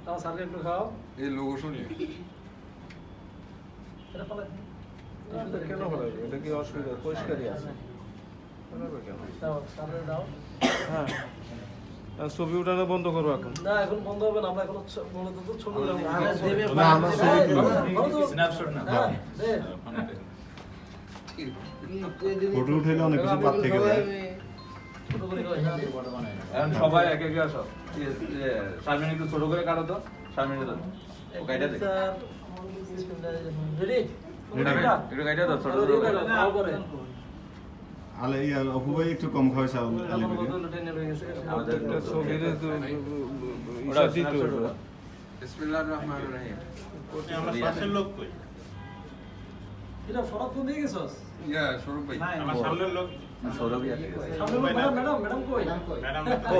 তাও স্যারকে একটু খাও এই লোগো শুনি এটা ফলে এটা কেন হবে এটা কি অসুবিধা পরিষ্কারই আছে দাও স্যারের দাও হ্যাঁ ছবি উঠানো বন্ধ করো এখন না এখন বন্ধ হবে না আমরা এখন মূলত তো ছবি উঠাবো না আমরা ছবি তুলবো স্ন্যাপশট না ফটো উঠাইলে অনেক কিছু বাদ থেকে যায় ছোট করে কই এখন সবাই এক এক আসো শারমিন একটু ছোট করে কাটো তো শারমিন দাও ও গাইডা দে স্যার রেডি একটু গাইডা দাও ছোট ছোট করে ভালো করে আলে এই অপু ভাই একটু কম খাওয়াইছে আলে ভিডিও আমাদের একটা ছবির ওটা ইসা দিতে হবে বিসমিল্লাহির রহমানির রহিম আমরা পাশের লোক কই এটা ফরাত কোন দিকে গেছস ইয়া স্বরূপ ভাই আমার সামনের লোক সৌরভই আছে সামনে ম্যাডাম কই ম্যাডাম ও